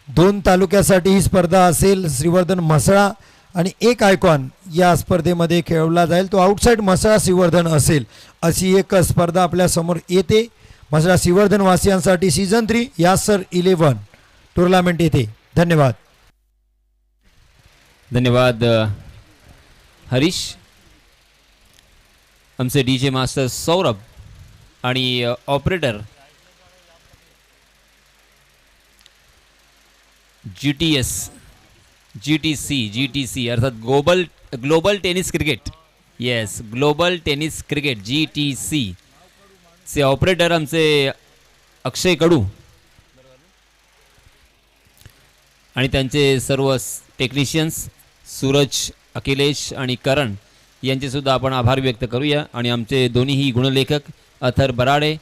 2 तालुक्यासाठी ही स्पर्धा असेल. श्रीवर्धन म्हसळा आणि एक आयकॉन या स्पर्धेमध्ये खेळवला जाईल. तो आउटसाइड म्हसळा श्रीवर्धन असेल अशी एक स्पर्धा आपल्या समोर येते. म्हसळा श्रीवर्धन वासियांसाठी सीझन 3 यासर 11 टूर्नामेंट येते. धन्यवाद. धन्यवाद हरीश. आमचे डीजे मास्टर सौरभ आणि ऑपरेटर जीटीसी अर्थात global tennis cricket, yes global tennis cricket GTC चे ऑपरेटर आमचे अक्षय कडू आणि त्यांचे सर्व टेक्निशियन्स सूरज, अखिलेश आणि करण यांचे सुद्धा आपण आभार व्यक्त करूया. आणि आमचे दोन्हीही गुणलेखक अथर बराडे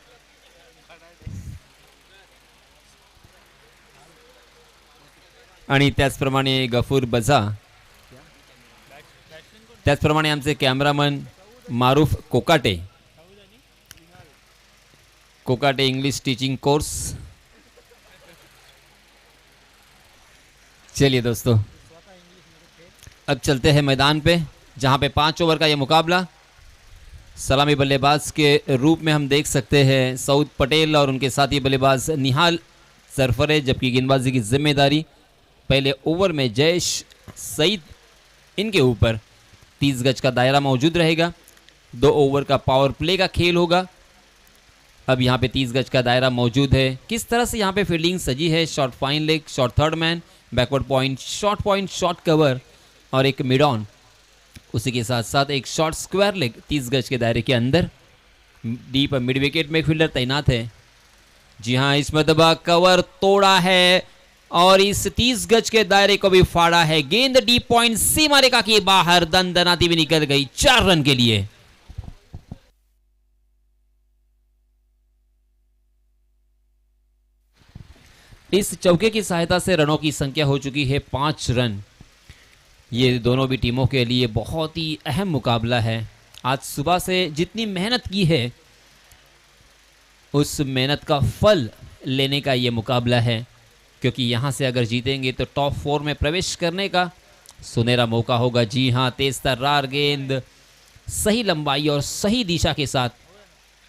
आणि त्याचप्रमाणे गफूर बझा, त्याचप्रमाणे आमचे कॅमेरामन मारूफ कोकाटे इंग्लिश टीचिंग कोर्स. चलिए दोस्तों, अब चलते हैं मैदान पे जहां पे 5 ओवर का ये मुकाबला. सलामी बल्लेबाज के रूप में हम देख सकते हैं सऊद पटेल और उनके साथी बल्लेबाज निहाल सरफरे, जबकि गेंदबाजी की जिम्मेदारी पहले ओवर में जयेश सईद इनके ऊपर. 30 गज का दायरा मौजूद रहेगा. 2 ओवर का पावर प्ले का खेल होगा. अब यहाँ पे 30 गज का दायरा मौजूद है. किस तरह से यहाँ पे फील्डिंग सजी है, short fine leg, short third man, backward point, short cover और एक मिड ऑन, उसी के साथ साथ एक शॉर्ट स्क्वायर लेग 30 गज के दायरे के अंदर. डीप मिड विकेट में एक फील्डर तैनात है. जी हाँ, इस मरतबा कवर तोड़ा है और इस 30 गज के दायरे को भी फाड़ा है. गेंद डीप पॉइंट सीमा रेखा के बाहर दनदनाती भी निकल गई 4 रन के लिए. इस चौके की सहायता से रनों की संख्या हो चुकी है 5 रन. ये दोनों भी टीमों के लिए बहुत ही अहम मुकाबला है. आज सुबह से जितनी मेहनत की है उस मेहनत का फल लेने का ये मुकाबला है, क्योंकि यहाँ से अगर जीतेंगे तो टॉप 4 में प्रवेश करने का सुनहरा मौका होगा. जी हाँ, तेज तर्रार गेंद सही लंबाई और सही दिशा के साथ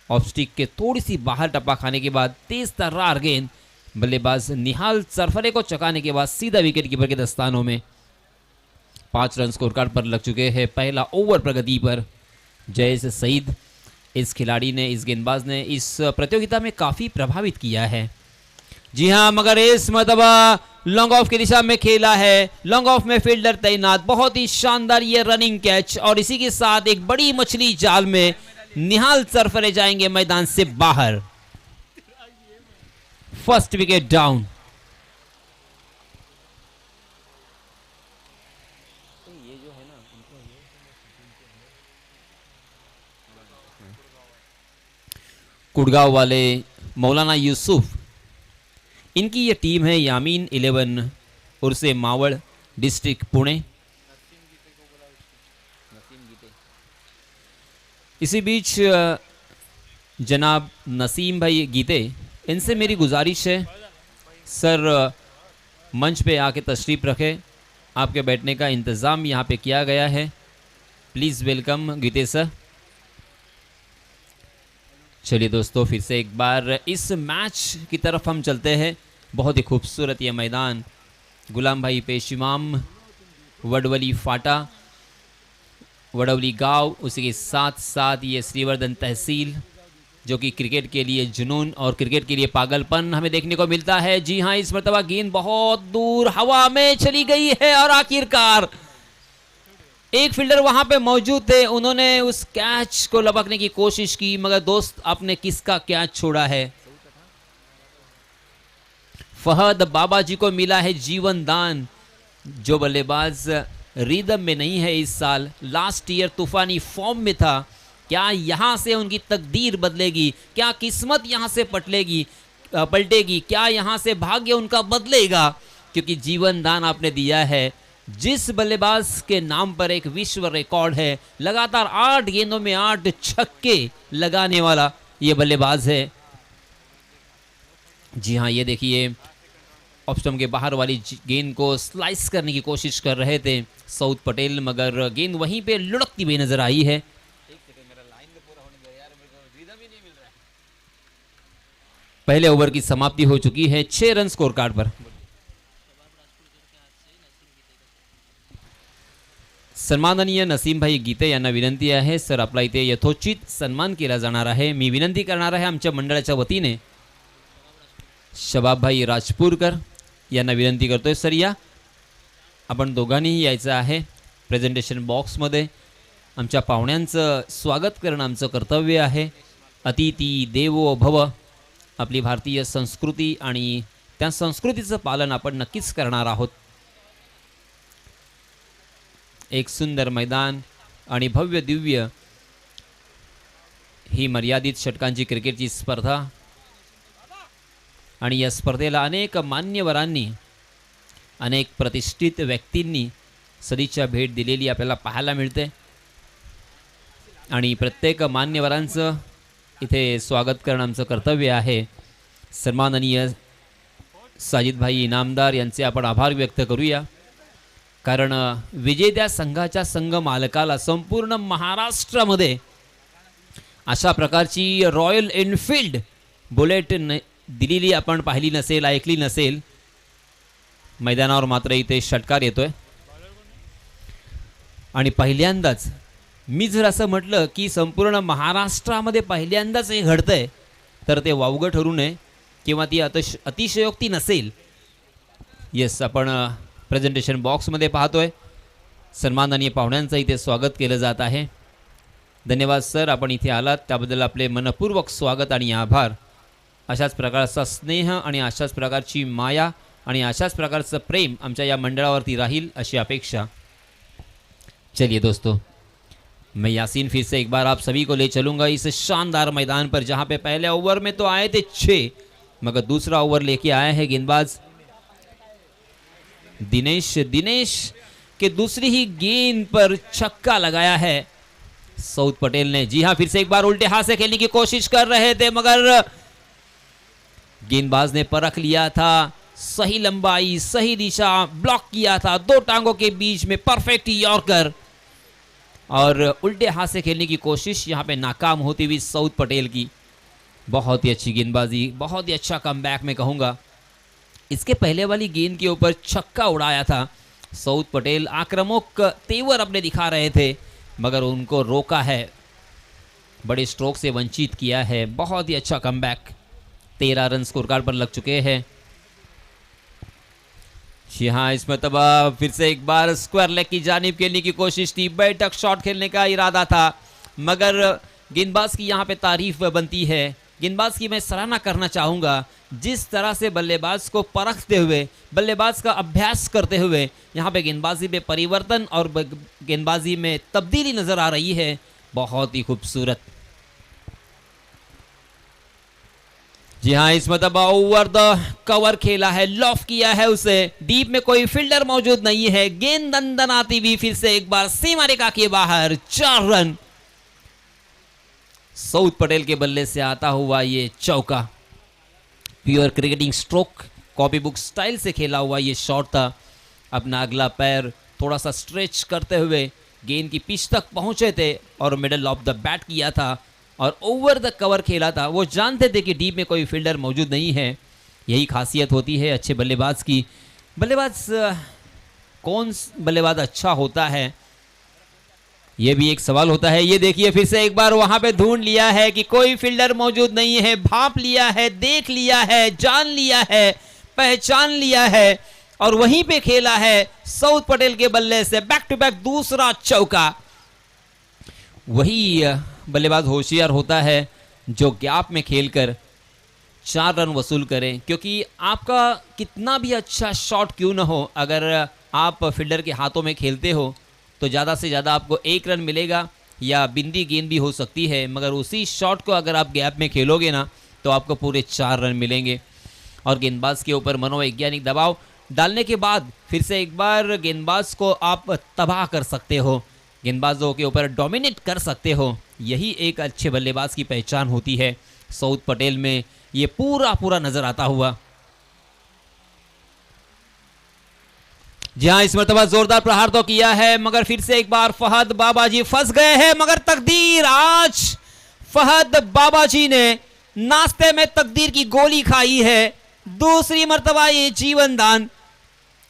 ऑफ स्टिक के थोड़ी सी बाहर टप्पा खाने के बाद तेज तर्रार गेंद बल्लेबाज निहाल सरफरे को चकाने के बाद सीधा विकेट कीपर के दस्तानों में. 5 रन स्कोर कार्ड पर लग चुके हैं. पहला ओवर प्रगति पर जयेश सईद, इस खिलाड़ी ने, इस गेंदबाज ने इस प्रतियोगिता में काफ़ी प्रभावित किया है. जी हाँ, मगर इस मरतबा लॉन्ग ऑफ की दिशा में खेला है. लॉन्ग ऑफ में फील्डर तैनात. बहुत ही शानदार ये रनिंग कैच और इसी के साथ एक बड़ी मछली जाल में निहाल सरफरे जाएंगे मैदान से बाहर. First wicket down. कुड़गांव वाले मौलाना यूसुफ, इनकी ये टीम है यामीन 11 उर्से मावड़, डिस्ट्रिक्ट पुणे. इसी बीच जनाब नसीम भाई गीते, इनसे मेरी गुजारिश है सर मंच पे आके तशरीफ़ रखें. आपके बैठने का इंतज़ाम यहाँ पे किया गया है. Please welcome Geete sir. चलिए दोस्तों, फिर से एक बार इस मैच की तरफ हम चलते हैं. बहुत ही खूबसूरत ये मैदान, गुलाम भाई पेशिमाम, वडवली फाटा, वडवली गांव, उसी के साथ साथ ये श्रीवर्धन तहसील, जो कि क्रिकेट के लिए जुनून और क्रिकेट के लिए पागलपन हमें देखने को मिलता है. जी हाँ, इस मरतबा गेंद बहुत दूर हवा में चली गई है और आखिरकार एक फील्डर वहां पे मौजूद थे. उन्होंने उस कैच को लपकने की कोशिश की, मगर दोस्त आपने किसका कैच छोड़ा है? फहद बाबा जी को मिला है जीवन दान. जो बल्लेबाज रिदम में नहीं है इस साल, लास्ट ईयर तूफानी फॉर्म में था. क्या यहां से उनकी तकदीर बदलेगी? क्या किस्मत यहां से पलटेगी? क्या यहां से भाग्य उनका बदलेगा? क्योंकि जीवन दान आपने दिया है. जिस बल्लेबाज के नाम पर एक विश्व रिकॉर्ड है, लगातार 8 गेंदों में 8 छक्के लगाने वाला ये बल्लेबाज है. जी हाँ, ये देखिए ऑफ स्टंप के बाहर वाली गेंद को स्लाइस करने की कोशिश कर रहे थे सऊद पटेल, मगर गेंद वहीं पे लुढ़कती हुई नजर आई है। पहले ओवर की समाप्ति हो चुकी है 6 रन स्कोर कार्ड पर। सन्माननीय नसीमभाई गीते यांना विनंती आहे, सर आपला इथे यथोचित सन्मान केला जाणार आहे। मी विनंती करणार आहे आमच्या मंडळाच्या वतीने शबाबभाई राजपूरकर यांना विनंती करतोय, सर या आपण दोघांनीही यायचं आहे प्रेझेंटेशन बॉक्समध्ये। आमच्या पाहुण्यांचं स्वागत करणं आमचं कर्तव्य आहे। अतिथी देवो भव, आपली भारतीय संस्कृती आणि त्या संस्कृतीचं पालन आपण नक्कीच करणार आहोत। एक सुंदर मैदान आणि भव्य दिव्य ही मर्यादित षटकांची क्रिकेटची स्पर्धा आणि या स्पर्धेला अनेक मान्यवरांनी, अनेक प्रतिष्ठित व्यक्तींनी सदिच्छा भेट दिलेली आपल्याला पाहायला मिळते आणि प्रत्येक मान्यवरांचं इथे स्वागत करणं आमचं कर्तव्य आहे। सन्माननीय साजिदभाई इनामदार यांचे आपण आभार व्यक्त करूया, कारण विजेत्या संघाच्या संघ मालकाला संपूर्ण महाराष्ट्रामध्ये अशा प्रकारची रॉयल एनफील्ड बुलेट दिलेली आपण पाहिली नसेल, ऐकली नसेल। मैदानावर मात्र इथे षटकार येतोय आणि पहिल्यांदाच मी जर असं म्हटलं की संपूर्ण महाराष्ट्रामध्ये पहिल्यांदाच हे घडतंय तर ते वावगं ठरू नये किंवा ती अतिशयोक्ती नसेल। येस, आपण प्रेझेंटेशन बॉक्समध्ये पाहतोय सन्माननीय पाहुण्यांचं इथे स्वागत केलं जात आहे। धन्यवाद सर, आपण इथे आलात त्याबद्दल आपले मनपूर्वक स्वागत आणि आभार। अशाच प्रकारचा स्नेह आणि अशाच प्रकारची माया आणि अशाच प्रकारचं प्रेम आमच्या या मंडळावरती राहील अशी अपेक्षा। चलिए दोस्तों, मैं यासीन फिर से एक बार आप सभी को ले चलूँगा इस शानदार मैदान पर, जहाँ पे पहले ओवर में तो आए थे 6, मगर दूसरा ओवर लेके आए हैं गेंदबाज दिनेश के दूसरी ही गेंद पर छक्का लगाया है सऊद पटेल ने। जी हाँ, फिर से एक बार उल्टे हाथ से खेलने की कोशिश कर रहे थे, मगर गेंदबाज ने परख लिया था, सही लंबाई, सही दिशा, ब्लॉक किया था 2 टांगों के बीच में, परफेक्ट यॉर्कर, और उल्टे हाथ से खेलने की कोशिश यहाँ पे नाकाम होती हुई सऊद पटेल की। बहुत ही अच्छी गेंदबाजी, बहुत ही अच्छा कमबैक मैं कहूँगा। इसके पहले वाली गेंद के ऊपर छक्का उड़ाया था सऊद पटेल, आक्रामक तेवर अपने दिखा रहे थे, मगर उनको रोका है, बड़े स्ट्रोक से वंचित किया है। बहुत ही अच्छा कमबैक, 13 रन स्कोर कार्ड पर लग चुके हैं। जी हाँ, इसमें तब फिर से एक बार स्क्वायर लेग की जानिब खेलने की कोशिश थी, बैठक शॉट खेलने का इरादा था, मगर गेंदबाज की यहाँ पे तारीफ बनती है। गेंदबाज की मैं सराहना करना चाहूँगा, जिस तरह से बल्लेबाज को परखते हुए, बल्लेबाज का अभ्यास करते हुए यहाँ पे गेंदबाजी में परिवर्तन और गेंदबाजी में तब्दीली नज़र आ रही है, बहुत ही खूबसूरत। जी हाँ, इस मतलब ओवर द कवर खेला है, लॉफ किया है उसे, डीप में कोई फील्डर मौजूद नहीं है, गेंद दंदनाती हुई फिर से एक बार सीमा रेखा के बाहर, 4 रन। सऊद पटेल के बल्ले से आता हुआ ये चौका, pure cricketing stroke, copy book style से खेला हुआ ये शॉट था। अपना अगला पैर थोड़ा सा स्ट्रेच करते हुए गेंद की पिच तक पहुंचे थे और मिडल ऑफ द बैट किया था और ओवर द कवर खेला था। वो जानते थे कि डीप में कोई फील्डर मौजूद नहीं है। यही खासियत होती है अच्छे बल्लेबाज की। बल्लेबाज कौन बल्लेबाज अच्छा होता है, ये भी एक सवाल होता है। ये देखिए, फिर से एक बार वहां पे ढूंढ लिया है कि कोई फील्डर मौजूद नहीं है, भांप लिया है, देख लिया है, जान लिया है, पहचान लिया है और वहीं पे खेला है सऊद पटेल के बल्ले से बैक टू बैक दूसरा चौका। वही बल्लेबाज होशियार होता है जो गैप में खेलकर 4 रन वसूल करें, क्योंकि आपका कितना भी अच्छा शॉट क्यों ना हो, अगर आप फील्डर के हाथों में खेलते हो तो ज़्यादा से ज़्यादा आपको 1 रन मिलेगा या बिंदी गेंद भी हो सकती है, मगर उसी शॉट को अगर आप गैप में खेलोगे ना तो आपको पूरे 4 रन मिलेंगे। और गेंदबाज के ऊपर मनोवैज्ञानिक दबाव डालने के बाद फिर से एक बार गेंदबाज को आप तबाह कर सकते हो, गेंदबाजों के ऊपर डोमिनेट कर सकते हो। यही एक अच्छे बल्लेबाज की पहचान होती है। सऊद पटेल में ये पूरा नज़र आता हुआ। जी हाँ, इस मरतबा जोरदार प्रहार तो किया है, मगर फिर से एक बार फहद बाबाजी फंस गए हैं। मगर तकदीर, आज फहद बाबाजी ने नाश्ते में तकदीर की गोली खाई है। दूसरी मरतबा ये जीवन दान।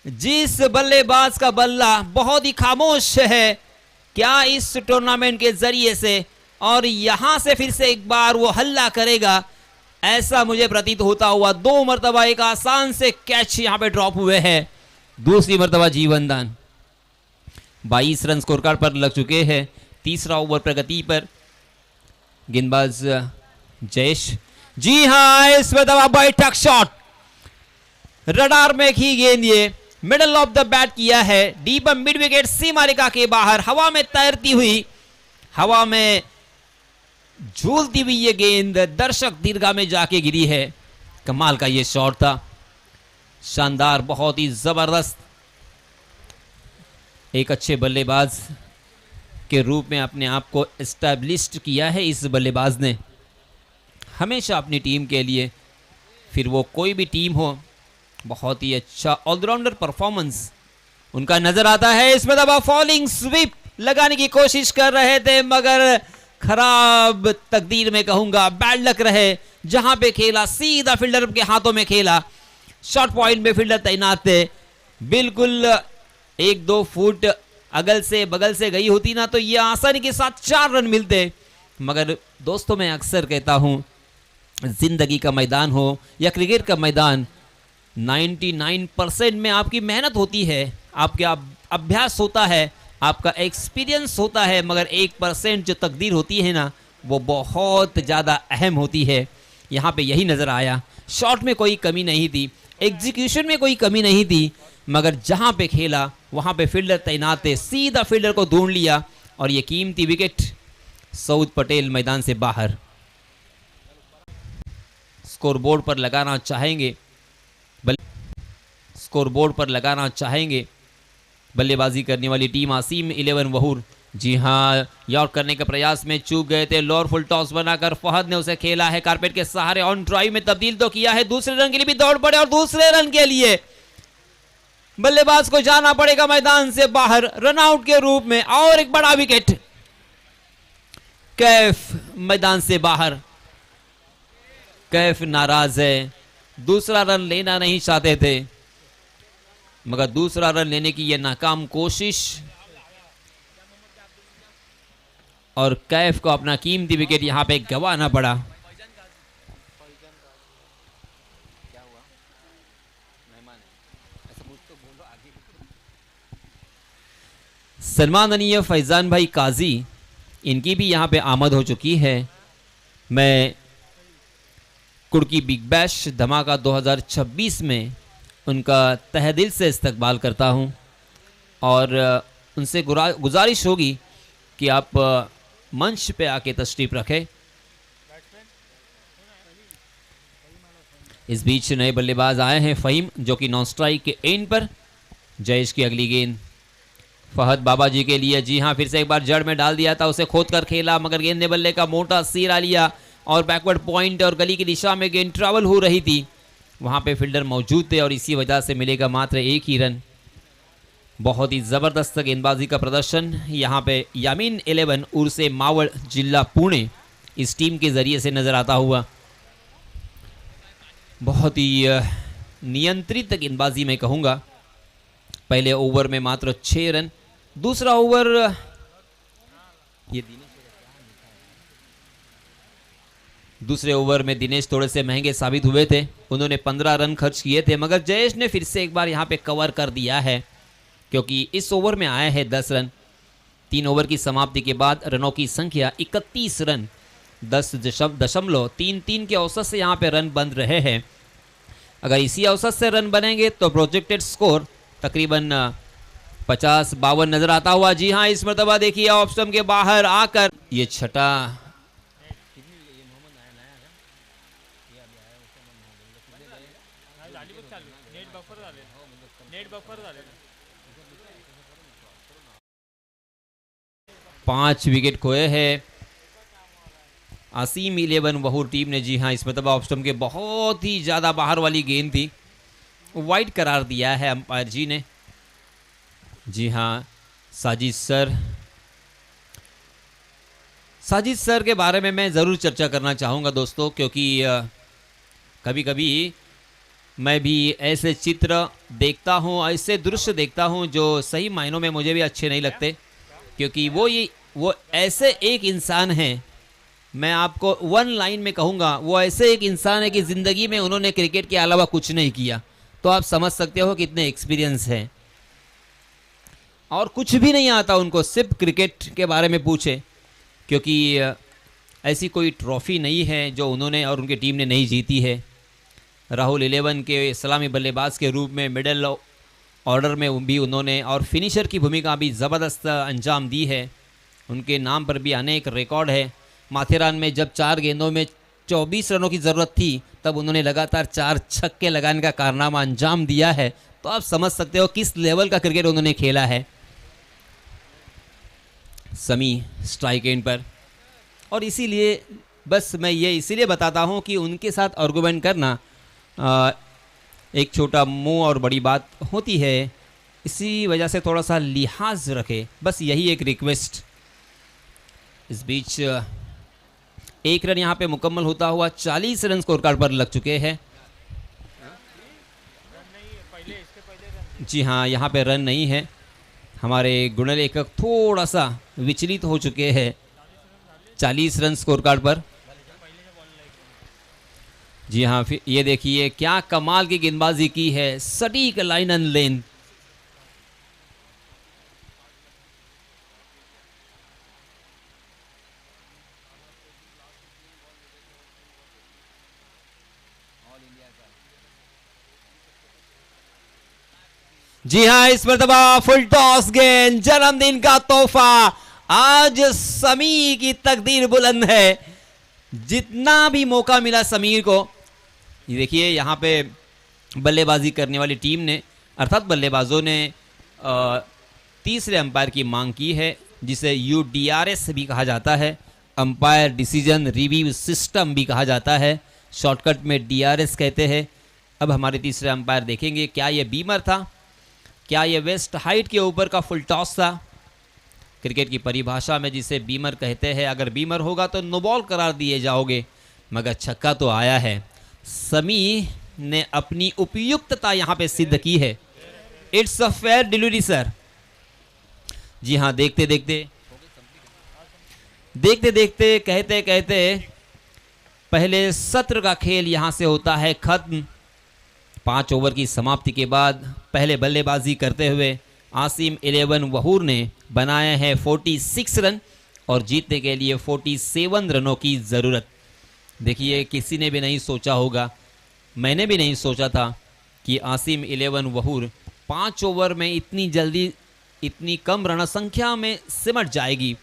जिस बल्लेबाज का बल्ला बहुत ही खामोश है, क्या इस टूर्नामेंट के जरिए से और यहां से फिर से एक बार वो हल्ला करेगा, ऐसा मुझे प्रतीत होता हुआ। 2 मरतबा एक आसान से कैच यहां पे ड्रॉप हुए हैं। दूसरी मरतबा जीवन दान। 22 रन स्कोर कार्ड पर लग चुके हैं। तीसरा ओवर प्रगति पर गेंदबाज जयेश। जी हां, इस मरतबा बैठक शॉट, रडार में की गेंद, ये मिडल ऑफ द बैट किया है, डीप मिड विकेट सीमा रेखा के बाहर, हवा में तैरती हुई, हवा में झूलती हुई ये गेंद दर्शक दीर्घा में जाके गिरी है। कमाल का ये शॉट था, शानदार, बहुत ही जबरदस्त। एक अच्छे बल्लेबाज के रूप में अपने आप को एस्टैब्लिश्ड किया है इस बल्लेबाज ने। हमेशा अपनी टीम के लिए, फिर वो कोई भी टीम हो, बहुत ही अच्छा ऑलराउंडर परफॉर्मेंस उनका नजर आता है। इसमें दबा फॉलिंग स्वीप लगाने की कोशिश कर रहे थे, मगर खराब तकदीर में कहूंगा, बैड लक रहे। जहां पे खेला सीधा फील्डर के हाथों में खेला। शॉर्ट पॉइंट में फील्डर तैनात थे, बिल्कुल 1-2 फुट अगल से बगल से गई होती ना तो ये आसानी के साथ 4 रन मिलते। मगर दोस्तों, मैं अक्सर कहता हूं, जिंदगी का मैदान हो या क्रिकेट का मैदान, 99% में आपकी मेहनत होती है, आपका अभ्यास होता है, आपका एक्सपीरियंस होता है, मगर 1% जो तकदीर होती है ना, वो बहुत ज़्यादा अहम होती है। यहाँ पे यही नज़र आया। शॉट में कोई कमी नहीं थी, एग्जीक्यूशन में कोई कमी नहीं थी, मगर जहाँ पे खेला वहाँ पे फील्डर तैनात थे, सीधा फील्डर को ढूंढ लिया और ये कीमती विकेट। सऊद पटेल मैदान से बाहर। स्कोरबोर्ड पर लगाना चाहेंगे, स्कोरबोर्ड पर लगाना चाहेंगे बल्लेबाजी करने वाली टीम आसिम 11 वहूर। जी हां, यॉर्क करने के प्रयास में चूक गए थे। लोअर फुल टॉस बनाकर फहद ने उसे खेला है, कारपेट के सहारे ऑन ड्राइव में तब्दील तो किया है। दूसरे रन के लिए भी दौड़ पड़े और दूसरे रन के लिए बल्लेबाज को जाना पड़ेगा मैदान से बाहर रन आउट के रूप में। और एक बड़ा विकेट, कैफ मैदान से बाहर। कैफ नाराज है, दूसरा रन लेना नहीं चाहते थे, मगर दूसरा रन लेने की यह नाकाम कोशिश और कैफ को अपना कीमती विकेट यहां पे गंवाना पड़ा। सम्माननीय फैजान भाई काजी, इनकी भी यहां पे आमद हो चुकी है। मैं कुड़की बिग बैश धमाका 2026 में उनका तहे दिल से इस्तकबाल करता हूं और उनसे गुजारिश होगी कि आप मंच पे आके तशरीफ रखें। इस बीच नए बल्लेबाज आए हैं फ़हीम, जो कि नॉन स्ट्राइक के एंड पर। जयेश की अगली गेंद फहद बाबाजी के लिए। जी हां, फिर से एक बार जड़ में डाल दिया था, उसे खोद कर खेला, मगर गेंद ने बल्ले का मोटा सीरा लिया और बैकवर्ड पॉइंट और गली की दिशा में गेंद ट्रैवल हो रही थी। वहां पे फील्डर मौजूद थे और इसी वजह से मिलेगा मात्र 1 ही रन। बहुत ही ज़बरदस्त गेंदबाजी का प्रदर्शन यहाँ पे यामीन 11 उर्से मावड़ जिला पुणे इस टीम के ज़रिए से नज़र आता हुआ। बहुत ही नियंत्रित गेंदबाजी मैं कहूँगा। पहले ओवर में मात्र 6 रन, दूसरा ओवर ये दूसरे ओवर में दिनेश थोड़े से महंगे साबित हुए थे, उन्होंने 15 रन खर्च किए थे, मगर जयेश ने फिर से एक बार यहाँ पे कवर कर दिया है, क्योंकि इस ओवर में आए हैं 10 रन। 3 ओवर की समाप्ति के बाद रनों की संख्या 31 रन, 10.33 के औसत से यहाँ पे रन बन रहे हैं। अगर इसी औसत से रन बनेंगे तो प्रोजेक्टेड स्कोर तकरीबन 50-52 नजर आता हुआ। जी हाँ, इस मरतबा देखिए ऑफ स्टंप के बाहर आकर ये छठा पांच विकेट खोए हैं आसिम 11 वहूर टीम ने। जी हाँ, इस मरतबा ऑफ स्टंप के बहुत ही ज़्यादा बाहर वाली गेंद थी, वाइड करार दिया है अंपायर जी ने। जी हाँ, साजिद सर के बारे में मैं ज़रूर चर्चा करना चाहूँगा दोस्तों, क्योंकि कभी कभी मैं भी ऐसे चित्र देखता हूँ, ऐसे दृश्य देखता हूँ जो सही मायनों में मुझे भी अच्छे नहीं लगते, क्योंकि वो ऐसे एक इंसान हैं, मैं आपको वन लाइन में कहूँगा, वो ऐसे एक इंसान है कि ज़िंदगी में उन्होंने क्रिकेट के अलावा कुछ नहीं किया। तो आप समझ सकते हो कितने एक्सपीरियंस हैं, और कुछ भी नहीं आता उनको, सिर्फ क्रिकेट के बारे में पूछे, क्योंकि ऐसी कोई ट्रॉफ़ी नहीं है जो उन्होंने और उनकी टीम ने नहीं जीती है। राहुल 11 के सलामी बल्लेबाज के रूप में मिडिल ऑर्डर में भी उन्होंने और फिनिशर की भूमिका भी ज़बरदस्त अंजाम दी है। उनके नाम पर भी अनेक रिकॉर्ड है। माथेरान में जब 4 गेंदों में 24 रनों की ज़रूरत थी, तब उन्होंने लगातार 4 छक्के लगाने का कारनामा अंजाम दिया है। तो आप समझ सकते हो किस लेवल का क्रिकेट उन्होंने खेला है। समी स्ट्राइक एंड पर, और इसीलिए बस मैं ये इसीलिए बताता हूँ कि उनके साथ आर्गुमेंट करना एक छोटा मुंह और बड़ी बात होती है, इसी वजह से थोड़ा सा लिहाज रखे, बस यही एक रिक्वेस्ट। इस बीच एक रन यहाँ पे मुकम्मल होता हुआ 40 रन स्कोर कार्ड पर लग चुके हैं। जी हाँ, यहाँ पे रन नहीं है। हमारे गुणलेखक थोड़ा सा विचलित हो चुके हैं 40 रन स्कोर कार्ड पर। जी हाँ, फिर ये देखिए क्या कमाल की गेंदबाजी की है, सटीक लाइन एंड लेंथ। जी हाँ, इस मरतबा फुल टॉस गेंद, जन्मदिन का तोहफा। आज समी की तकदीर बुलंद है, जितना भी मौका मिला समीर को। ये देखिए यहाँ पे बल्लेबाजी करने वाली टीम ने अर्थात बल्लेबाजों ने तीसरे अंपायर की मांग की है, जिसे UDRS भी कहा जाता है, अंपायर डिसीजन रिव्यू सिस्टम भी कहा जाता है, शॉर्टकट में DRS कहते हैं। अब हमारे तीसरे अंपायर देखेंगे क्या ये बीमर था, क्या ये वेस्ट हाइट के ऊपर का फुल टॉस था। क्रिकेट की परिभाषा में जिसे बीमर कहते हैं, अगर बीमर होगा तो नो बॉल करार दिए जाओगे, मगर छक्का तो आया है। समी ने अपनी उपयुक्तता यहाँ पे सिद्ध की है। It's a fair delivery sir. जी हाँ, देखते देखते कहते कहते पहले सत्र का खेल यहाँ से होता है खत्म। 5 ओवर की समाप्ति के बाद पहले बल्लेबाजी करते हुए आसिम 11 वहूर ने बनाए हैं 46 रन और जीतने के लिए 47 रनों की ज़रूरत। देखिए, किसी ने भी नहीं सोचा होगा, मैंने भी नहीं सोचा था कि आसिम 11 वहूर 5 ओवर में इतनी जल्दी इतनी कम रन संख्या में सिमट जाएगी।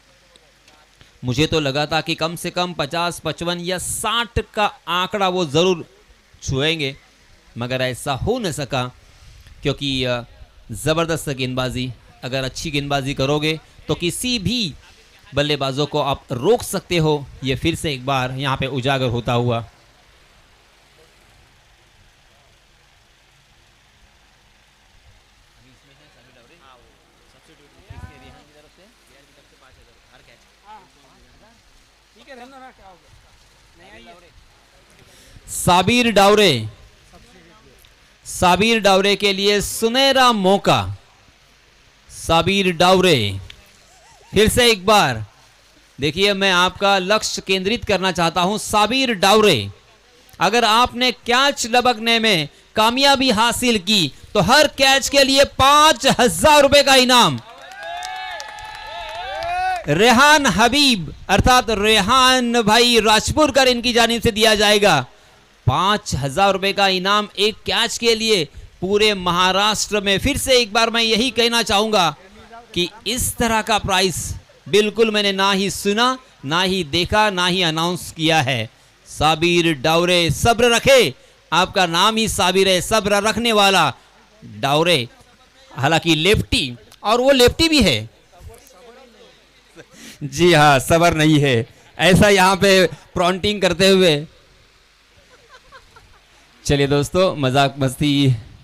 मुझे तो लगा था कि कम से कम 50, 55 या 60 का आंकड़ा वो ज़रूर छुएंगे, मगर ऐसा हो न सका, क्योंकि ज़बरदस्त गेंदबाजी, अगर अच्छी गेंदबाजी करोगे तो किसी भी बल्लेबाजों को आप रोक सकते हो। ये फिर से एक बार यहाँ पे उजागर होता हुआ। साबिर डावरे के लिए सुनहरा मौका। साबिर डावरे फिर से एक बार देखिए, मैं आपका लक्ष्य केंद्रित करना चाहता हूं। साबिर डावरे, अगर आपने कैच लपकने में कामयाबी हासिल की तो हर कैच के लिए 5,000 रुपए का इनाम रेहान हबीब अर्थात रेहान भाई राजपुरकर इनकी जानिब से दिया जाएगा। 5,000 रुपए का इनाम एक कैच के लिए पूरे महाराष्ट्र में। फिर से एक बार मैं यही कहना चाहूंगा कि इस तरह का प्राइस बिल्कुल मैंने ना ही सुना, ना ही देखा, ना ही अनाउंस किया है। साबिर डावरे, सब्र रखे, आपका नाम ही साबिर है, सब्र रखने वाला डावरे। हालांकि लेफ्टी, और वो लेफ्टी भी है। जी हाँ, सबर नहीं है, ऐसा यहाँ पे प्रॉन्टिंग करते हुए। चलिए दोस्तों, मजाक मस्ती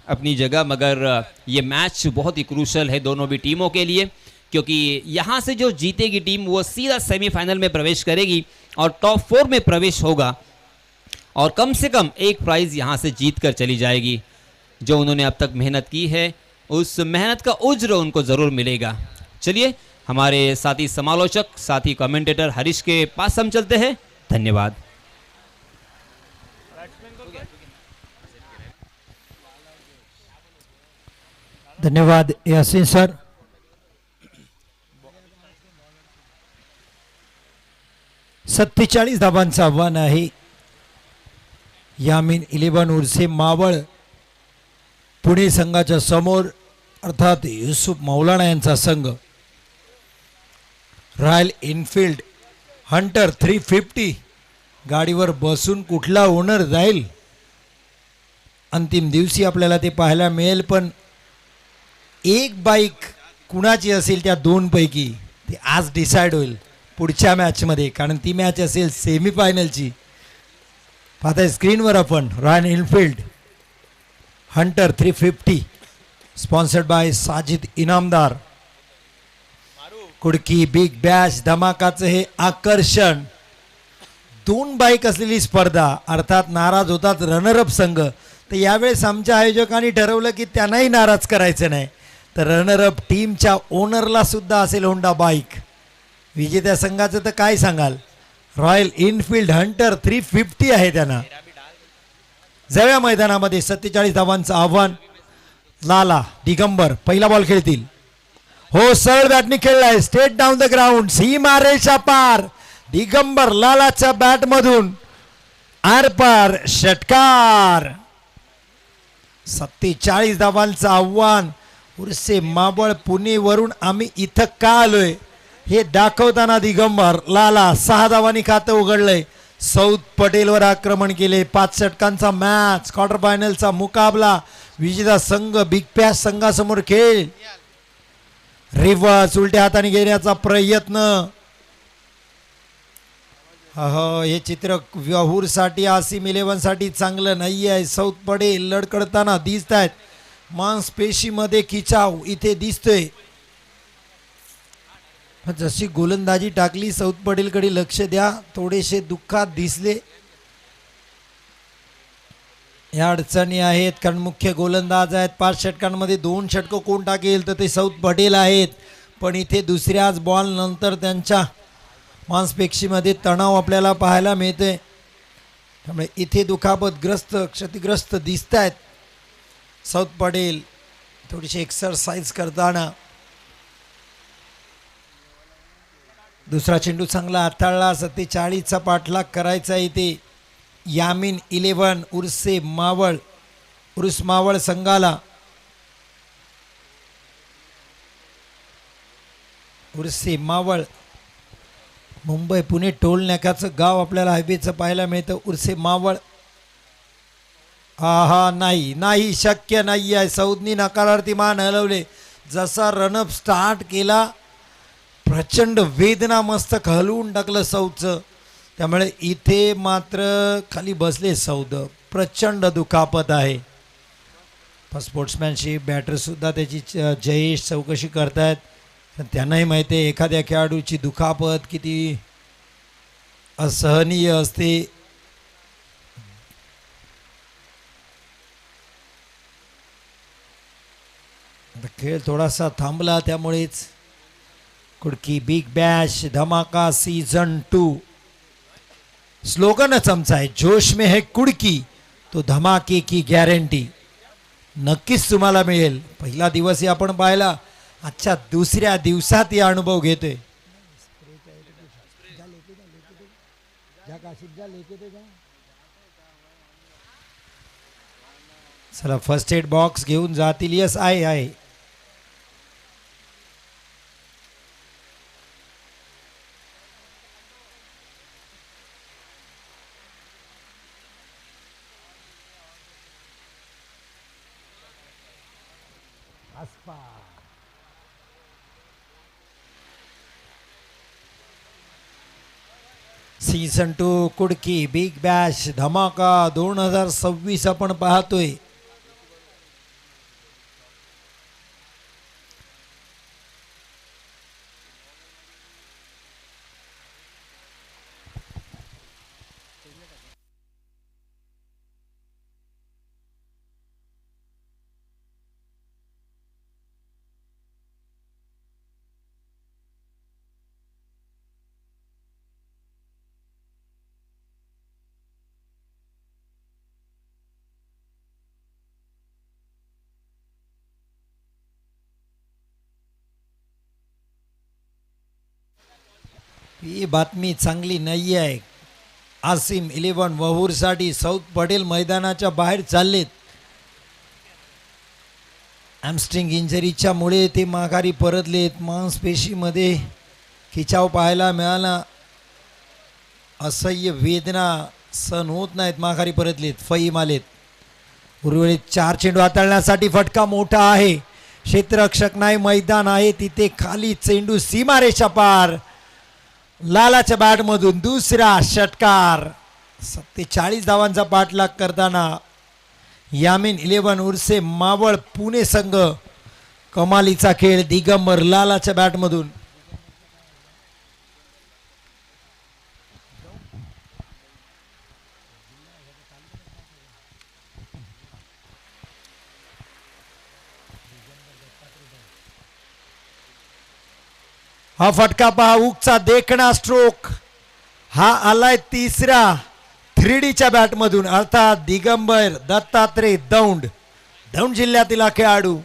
अपनी जगह, मगर ये मैच बहुत ही क्रूशल है दोनों भी टीमों के लिए, क्योंकि यहाँ से जो जीतेगी टीम वो सीधा सेमीफाइनल में प्रवेश करेगी और टॉप 4 में प्रवेश होगा और कम से कम एक प्राइज़ यहाँ से जीत कर चली जाएगी। जो उन्होंने अब तक मेहनत की है उस मेहनत का उज्र उनको ज़रूर मिलेगा। चलिए हमारे साथी समालोचक, साथी कमेंटेटर हरीश के पास हम चलते हैं। धन्यवाद। धन्यवाद यासीन सर। सत्तेचाळीस धावांचं आव्हान आहे यामीन 11 उर्से मावळ पुणे संघाच्या समोर, अर्थात युसुफ मौलाना यांचा संघ। रॉयल एनफील्ड हंटर 350 गाडीवर बसून कुठला ओनर जाईल अंतिम दिवशी आपल्याला ते पाहायला मिळेल, पण एक बाईक कुणाची असेल त्या दोनपैकी ते आज डिसाईड होईल पुढच्या मॅचमध्ये, कारण ती मॅच असेल सेमीफायनलची। पाहताय स्क्रीनवर आपण royal Enfield Hunter 350 sponsored by Sajid Inamdar. Kudki big Bash धमाकाचं हे आकर्षण। दोन बाईक असलेली स्पर्धा, अर्थात नाराज होतात रनरअप संघ, तर यावेळेस आमच्या आयोजकांनी ठरवलं की त्यांनाही नाराज करायचं नाही, तर रनरअप टीमच्या ओनरला सुद्धा असेल होंडा बाईक। विजेत्या संघाचं तर काय सांगाल, रॉयल एनफील्ड हंटर 350 आहे त्यांना। जव्या मैदानामध्ये 47 धावांचं आव्हान। लाला दिगंबर पहिला बॉल खेळतील। हो, सरळ बॅटने खेळलाय, स्ट्रेट डाऊन द ग्राउंड, सीमा रेषा पार। दिगंबर लालाच्या बॅट मधून आरपार षटकार। 47 धावांचं आव्हान। उर्से मावळ पुणे वरून आम्ही इथं का आलोय हे दाखवताना दिगंबर लाला 6 धावांनी खातं उघडलंय। सौद पटेलवर आक्रमण केले। 5 षटकांचा मॅच, क्वार्टर फायनलचा मुकाबला। विजेता संघ बिग बॅश संघासमोर खेळ। रिव्हर्स उलट्या हाताने घेण्याचा प्रयत्न। हे चित्र व्याहूरसाठी, आसिम 11 साठी चांगलं नाही आहे। सौद पटेल लडकडताना दिसत आहेत, मांसपेशीमध्ये खिचाव इथे दिसतोय। जशी गोलंदाजी टाकली सौद पटेलकडे लक्ष द्या, थोडेसे दुःखात दिसले। या अडचणी आहेत कारण मुख्य गोलंदाज आहेत। 5 षटकांमध्ये 2 षटकं कोण टाकेल तर ते सौद पटेल आहेत, पण इथे दुसऱ्याच बॉल नंतर त्यांच्या मांसपेशीमध्ये तणाव आपल्याला पाहायला मिळते, त्यामुळे इथे दुखापतग्रस्त, क्षतिग्रस्त दिसत आहेत सौद पटेल थोडीशी एक्सरसाइज करताना। दुसरा चेंडू चांगला हाताळला। 47चा पाठलाग करायचा इथे यामीन 11 उर्से मावळ, उर्स मावळ संघाला। उर्से मावळ मुंबई पुणे टोल नाक्याचं गाव आपल्याला हायवेचं पाहायला मिळतं। उर्से मावळ हा नाही नाही, शक्य नाही आहे। सौदनी नकारार्थी मान हलवले। जसा रनअप स्टार्ट केला प्रचंड वेदना मस्तक हलवून टाकलं सौदचं, त्यामुळे इथे मात्र खाली बसले सौद। प्रचंड दुखापत आहे। स्पोर्ट्समॅनशिप बॅटर सुद्धा त्याची जयेश चौकशी करतायत, त्यांनाही माहिती आहे एखाद्या खेळाडूची दुखापत किती असहनीय असते। खेळ थोडासा थांबला, त्यामुळेच कुडकी बिग बॅश धमाका सीझन 2 स्लोगनच आमचा आहे, जोश में है कुडकी तो धमाके की गॅरंटी। नक्कीच तुम्हाला मिळेल। पहिला दिवस आपण पाहिला, आजच्या दुसऱ्या दिवसात हा अनुभव घेतोय। चला फर्स्ट एड बॉक्स घेऊन जातील। यस आहे। सीझन 2 कुडकी बिग बॅश धमाका 2026 आपण पाहतोय। ही बातमी चांगली नाही आहे. आसिम 11 वहूरसाठी सौद पटेल मैदानाच्या बाहेर चाललेत. हॅमस्ट्रिंग इंजरीच्या मुळे ते माघारी परतलेत. मांसपेशीमध्ये खिचाव पाहायला मिळाला. असह्य वेदना सहन होत नाहीत, माघारी परतलेत. फईम आलेत. उर्वरित 4 चेंडू हाताळण्यासाठी फटका मोठा आहे. क्षेत्ररक्षक नाही, मैदान आहे तिथे खाली. चेंडू सीमारेषा पार. लालाच्या बॅटमधून दुसरा षटकार. 47 धावांचा पाठलाग करताना यामीन 11 उर्से मावळ पुणे संघ. कमालीचा खेळ दिगंबर लालाच्या बॅटमधून. हा फटका पहा, उगचा देखणा स्ट्रोक. हा आलाय तिसरा 3Dच्या बॅटमधून, अर्थात दिगंबर दत्तात्रय दौंड. दौंड जिल्ह्यातील हा खेळाडू,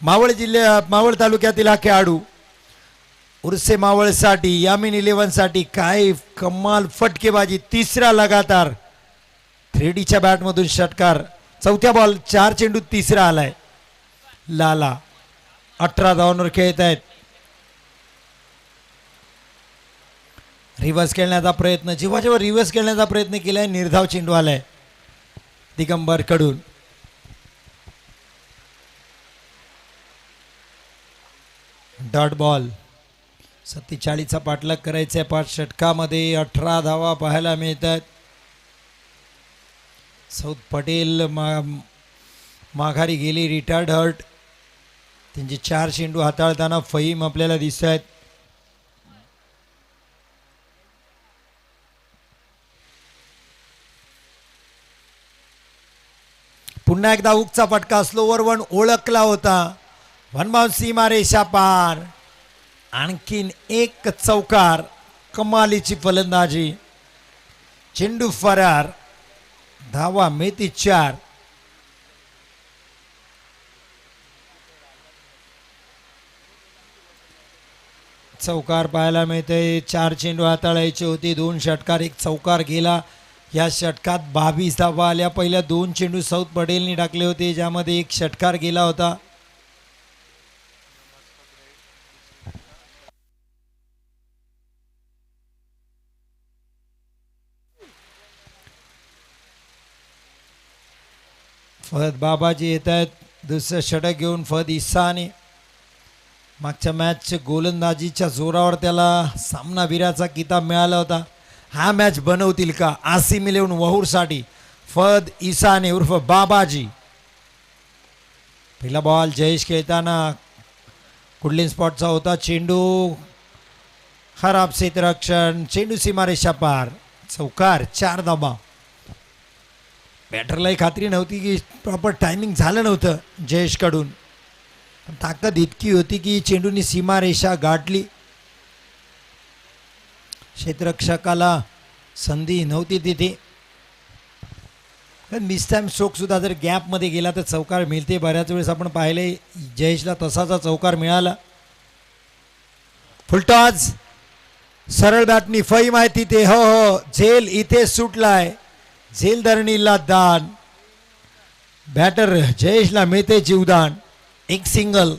मावळ तालुक्यातील हा खेळाडू. उर्से मावळसाठी, यामीन 11 साठी काय कमाल फटकेबाजी. तिसरा लगातार 3Dच्या बॅटमधून षटकार. चौथ्या बॉल 4 चेंडू तिसरा आलाय. लाला 18 धावांवर खेळत आहेत. रिव्हर्स खेळण्याचा प्रयत्न, जेव्हा रिव्हर्स खेळण्याचा प्रयत्न केलाय निर्धाव चेंडू आलाय दिगंबर कडून. Dot ball. 47चा पाठलाग करायचा आहे. 5 षटकामध्ये 18 धावा पाहायला मिळतात. सौद पटेल माघारी गेली, रिटायर्ड हर्ट. त्यांचे 4 चेंडू हाताळताना फहीम आपल्याला दिसत आहेत. पुन्हा एकदा उगचा फटका. स्लोवर 1 ओळखला होता. वन बाउंड सीमारेषा पार. आणखीन एक चौकार. कमालीची फलंदाजी. चेंडू फरार. धावा मिळती 4. चौकार पाहायला मिळते. 4 चेंडू हाताळायचे होते. 2 षटकार, 1 चौकार गेला. या षटकात 22 धावा आल्या. पहिल्या 2 चेंडू सौद पटेलनी टाकले होते, ज्यामध्ये 1 षटकार गेला होता. फहद बाबाजी येत आहेत दुसरं षटक घेऊन. फहद इसाने मागच्या मॅचच्या गोलंदाजीच्या जोरावर त्याला सामनावीराचा किताब मिळाला होता. हा मॅच बनवतील का? आसिम 11 वहूरसाठी फहद इसाने उर्फ बाबाजी. पहिला बॉल जयेश खेळताना कुडलिन स्पॉटचा होता. चेंडू खराब क्षेत्ररक्षण. चेंडू सीमारेषा पार. चौकार. 4 धावा. बॅटरलाही खात्री नव्हती की प्रॉपर टायमिंग झालं नव्हतं जयेशकडून. पण ताकद इतकी होती की चेंडूनी सीमारेषा गाठली. क्षेत्ररक्षकाला संधी नव्हती तिथे. मिस टाइम स्ट्रोक सुद्धा जर गॅपमध्ये गेला तर चौकार मिळते. बऱ्याच वेळेस आपण पाहिले जयेशला तसाचा चौकार मिळाला. फुलटॉस. सरळ बॅटनी फई माहिती ते. हो हो, झेल इथे सुटलाय. झेल धरणीला दान. बॅटर जयेशला मिळते जीवदान. 1 सिंगल.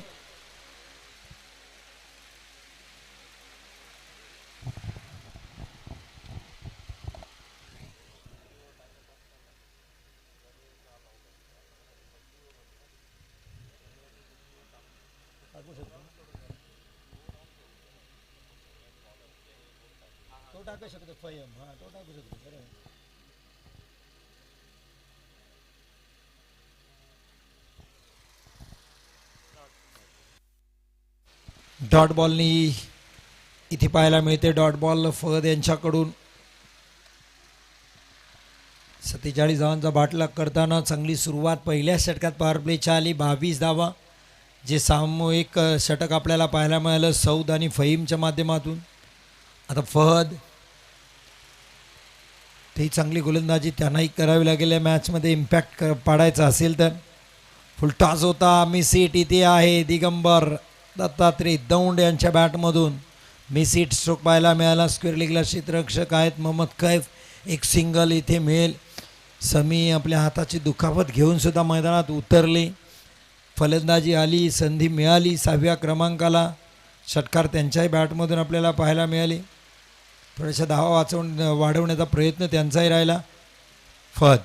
टाकू शकतो फयम. हा, तो टाकू शकतो. डॉट बॉलनी इथे पाहायला मिळते. डॉट बॉल फहद यांच्याकडून. 47 धावांचा बाटलाग करताना चांगली सुरुवात पहिल्या षटकात पॉवर प्लेच्या आली. 22 धावा. जे सामूहिक षटक आपल्याला पाहायला मिळालं सौद आणि फहीमच्या माध्यमातून. आता फहद ती चांगली गोलंदाजी त्यांनाही करावी लागेल या मॅचमध्ये इम्पॅक्ट पाडायचा असेल तर. फुल टॉस होता. मिस हिट इथे आहे दिगंबर दत्तात्रय दौंड यांच्या बॅटमधून. मिस हिट स्ट्रोक पाहायला मिळाला. स्क्वेअर लेगला क्षेत्ररक्षक आहेत मोहम्मद कैफ. एक सिंगल इथे मिळेल. समी आपल्या हाताची दुखापत घेऊन सुद्धा मैदानात उतरले. फलंदाजी आली, संधी मिळाली 6व्या क्रमांकाला. षटकार त्यांच्याही बॅटमधून आपल्याला पाहायला मिळाले. थोड्याशा धावा वाढवण्याचा प्रयत्न त्यांचाही राहिला. फद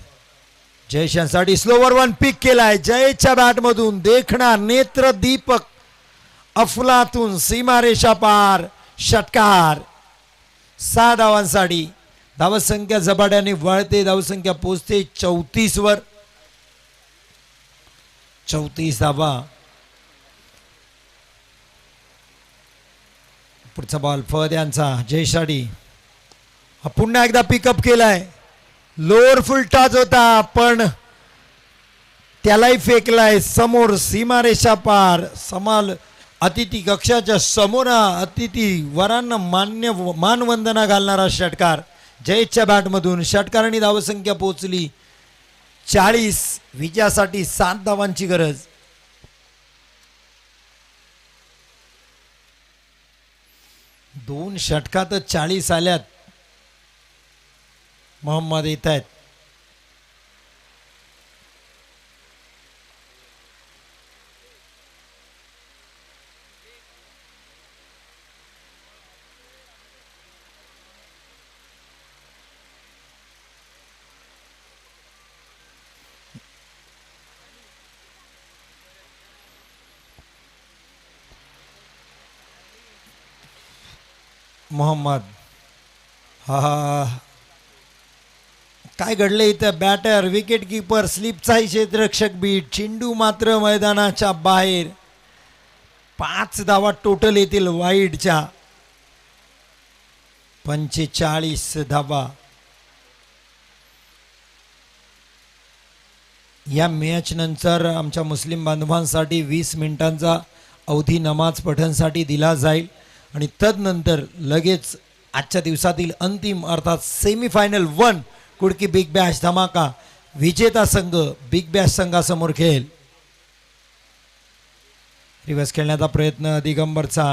जयेश यांसाठी स्लोवर वन पिक केलाय. जयेशच्या बॅटमधून देखणार नेत्र दीपक अफलातून सीमारेषा पार षटकार. 6 धावांसाठी धावसंख्या झपाट्याने वाढते. धावसंख्या पोहोचते 34 वर. 34 धावा. पुढचा बॉल फद यांचा. जयसाठी पुन्हा एकदा पिकअप केलाय. लोअर फुल टॉच होता पण त्यालाही फेकलाय समोर सीमारेषा पार. समाल अतिथी कक्षाच्या समोर अतिथी वरांना मानवंदना घालणारा षटकार जयेशच्या बॅटमधून. षटकारांनी धावसंख्या पोहोचली 40. विजयासाठी 7 धावांची गरज. दोन षटकातच 40 आल्यात. मोहम्मद येत आहेत. मोहम्मद हा काय घडलं इथं. Batter wicket keeper स्लिपचाही क्षेत्ररक्षक beat. चेंडू मात्र मैदानाच्या बाहेर. 5 धावा टोटल येतील वाईडच्या. 45 धावा. या मॅच नंतर आमच्या मुस्लिम बांधवांसाठी 20 मिनिटांचा अवधी नमाज पठणसाठी दिला जाईल आणि तदनंतर लगेच आजच्या दिवसातील अंतिम अर्थात सेमीफायनल 1 कुडकी बिग बॅश धमाका विजेता संघ बिग बॅश संघासमोर खेळेल. रिव्हर्स खेळण्याचा प्रयत्न दिगंबरचा.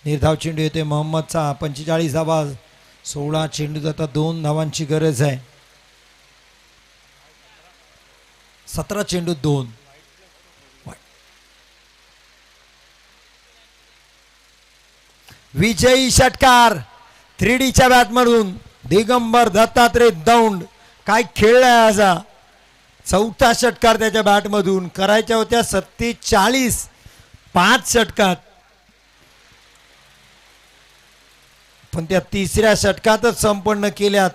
निर्धाव चेंडू येते मोहम्मदचा. 45 धावा. 16 चेंडू जाता 2 धावांची गरज आहे. 17 चेंडू 2. विजयी षटकार 3Dच्या बॅटमधून दिगंबर दत्तात्रय दौंड. काय खेळलाय आज. 4था षटकार त्याच्या बॅटमधून. करायच्या होत्या 47 5 षटकात पण त्या 3ऱ्या षटकातच संपन्न केल्यात.